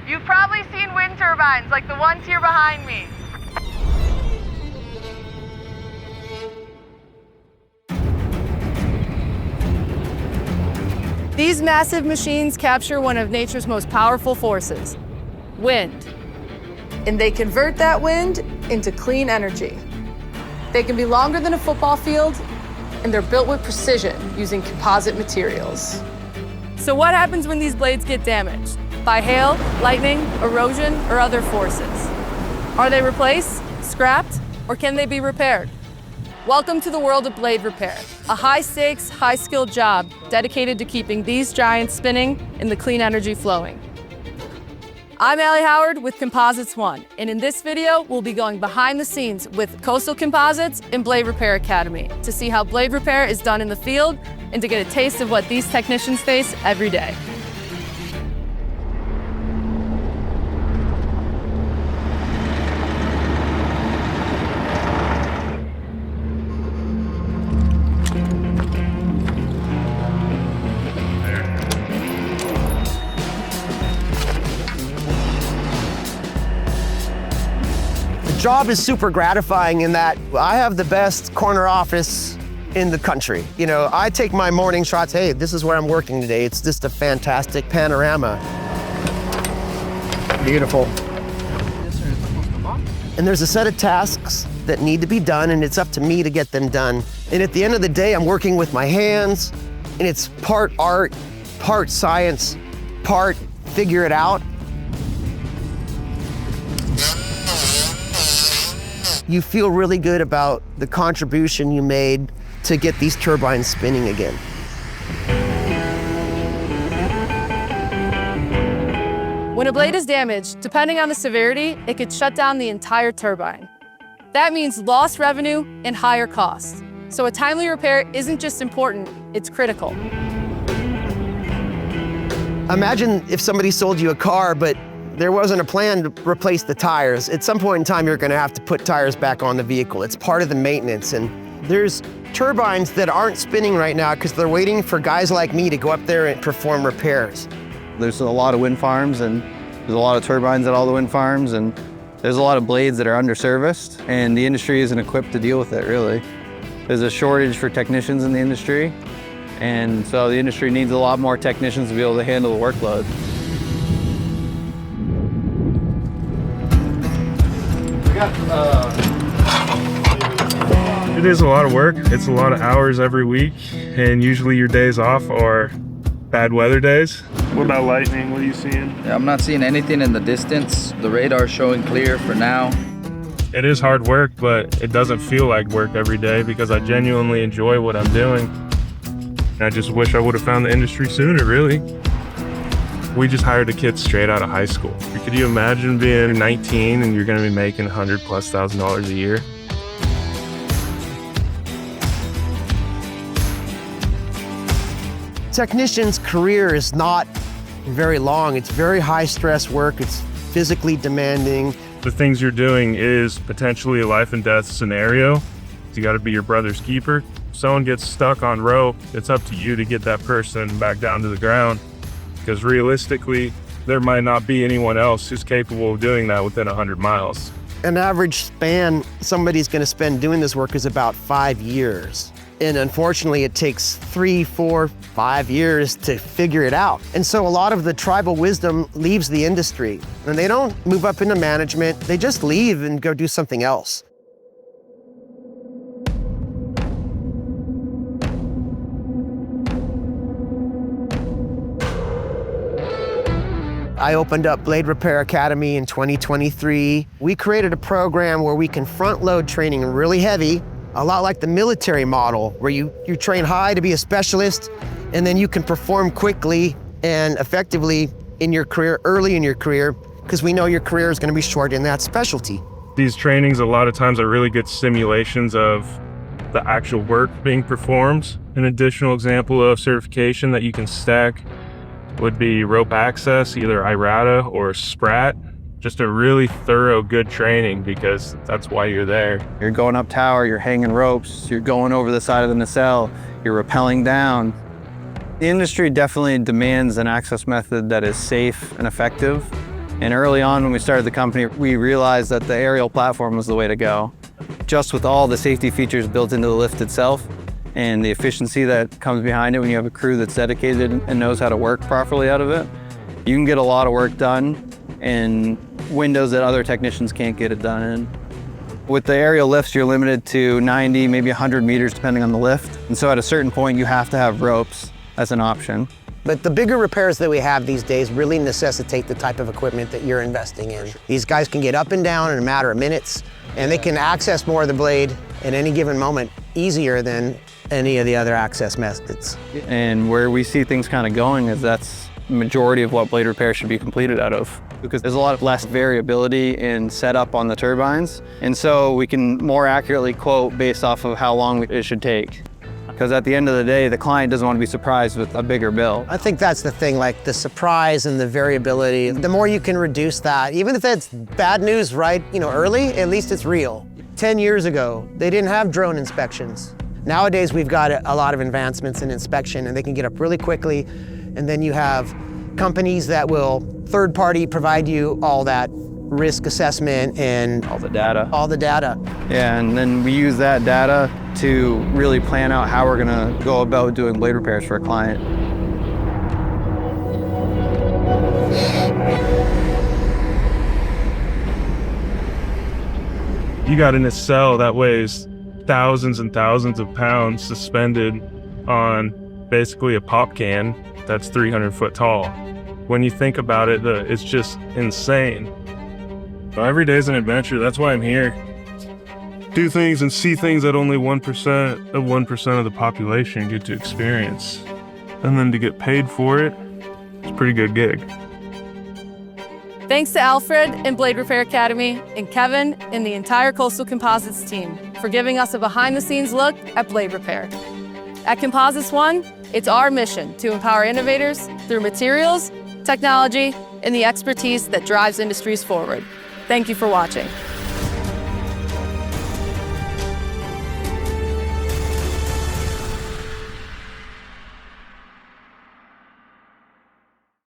You've probably seen wind turbines like the ones here behind me. These massive machines capture one of nature's most powerful forces, wind. And they convert that wind into clean energy. They can be longer than a football field, and they're built with precision using composite materials. So what happens when these blades get damaged? By hail, lightning, erosion, or other forces? Are they replaced, scrapped, or can they be repaired? Welcome to the world of blade repair, a high-stakes, high-skilled job dedicated to keeping these giants spinning and the clean energy flowing. I'm Allie Howard with Composites One, and in this video, we'll be going behind the scenes with Coastal Composites and Blade Repair Academy to see how blade repair is done in the field and to get a taste of what these technicians face every day. The job is super gratifying in that I have the best corner office in the country. You know, I take my morning shots, hey, this is where I'm working today. It's just a fantastic panorama. Beautiful. And there's a set of tasks that need to be done, and it's up to me to get them done. And at the end of the day, I'm working with my hands, and it's part art, part science, part figure it out. You feel really good about the contribution you made to get these turbines spinning again. When a blade is damaged, depending on the severity, it could shut down the entire turbine. That means lost revenue and higher costs. So a timely repair isn't just important, it's critical. Imagine if somebody sold you a car, but there wasn't a plan to replace the tires. At some point in time, you're gonna have to put tires back on the vehicle. It's part of the maintenance. And there's turbines that aren't spinning right now because they're waiting for guys like me to go up there and perform repairs. There's a lot of wind farms and there's a lot of turbines at all the wind farms, and there's a lot of blades that are underserviced, and the industry isn't equipped to deal with it, really. There's a shortage for technicians in the industry, and so the industry needs a lot more technicians to be able to handle the workload. It is a lot of work. It's a lot of hours every week, and usually your days off are bad weather days. What about lightning? What are you seeing? Yeah, I'm not seeing anything in the distance. The radar's showing clear for now. It is hard work, but it doesn't feel like work every day because I genuinely enjoy what I'm doing. And I just wish I would have found the industry sooner, really. We just hired a kid straight out of high school. Could you imagine being 19 and you're gonna be making $100,000+ a year? Technician's career is not very long. It's very high stress work. It's physically demanding. The things you're doing is potentially a life and death scenario. You gotta be your brother's keeper. If someone gets stuck on rope, it's up to you to get that person back down to the ground. Because realistically, there might not be anyone else who's capable of doing that within 100 miles. An average span somebody's gonna spend doing this work is about 5 years. And unfortunately, it takes 3, 4, 5 years to figure it out. And so a lot of the tribal wisdom leaves the industry. And they don't move up into management, they just leave and go do something else. I opened up Blade Repair Academy in 2023. We created a program where we can front load training really heavy, a lot like the military model, where you train high to be a specialist, and then you can perform quickly and effectively in your career, early in your career, because we know your career is gonna be short in that specialty. These trainings a lot of times are really good simulations of the actual work being performed. An additional example of certification that you can stack would be rope access, either IRATA or SPRAT. Just a really thorough, good training because that's why you're there. You're going up tower, you're hanging ropes, you're going over the side of the nacelle, you're rappelling down. The industry definitely demands an access method that is safe and effective. And early on when we started the company, we realized that the aerial platform was the way to go. Just with all the safety features built into the lift itself and the efficiency that comes behind it when you have a crew that's dedicated and knows how to work properly out of it, you can get a lot of work done in windows that other technicians can't get it done in. With the aerial lifts, you're limited to 90, maybe 100 meters depending on the lift. And so at a certain point, you have to have ropes as an option. But the bigger repairs that we have these days really necessitate the type of equipment that you're investing in. These guys can get up and down in a matter of minutes, and they can access more of the blade at any given moment easier than any of the other access methods. And where we see things kind of going is that's the majority of what blade repair should be completed out of, because there's a lot less variability in setup on the turbines. And so we can more accurately quote based off of how long it should take. Because at the end of the day, the client doesn't want to be surprised with a bigger bill. I think that's the thing, like the surprise and the variability. The more you can reduce that, even if it's bad news right, early, at least it's real. 10 years ago, they didn't have drone inspections. Nowadays, we've got a lot of advancements in inspection, and they can get up really quickly. And then you have companies that will third party provide you all that risk assessment and All the data. Yeah, and then we use that data to really plan out how we're gonna go about doing blade repairs for a client. You got in a cell that weighs thousands and thousands of pounds suspended on basically a pop can that's 300 foot tall. When you think about it, it's just insane. So every day is an adventure. That's why I'm here. Do things and see things that only 1% of the population get to experience. And then to get paid for it, it's a pretty good gig. Thanks to Alfred and Blade Repair Academy and Kevin and the entire Coastal Composites team for giving us a behind-the-scenes look at blade repair. At Composites One, it's our mission to empower innovators through materials, technology, and the expertise that drives industries forward. Thank you for watching.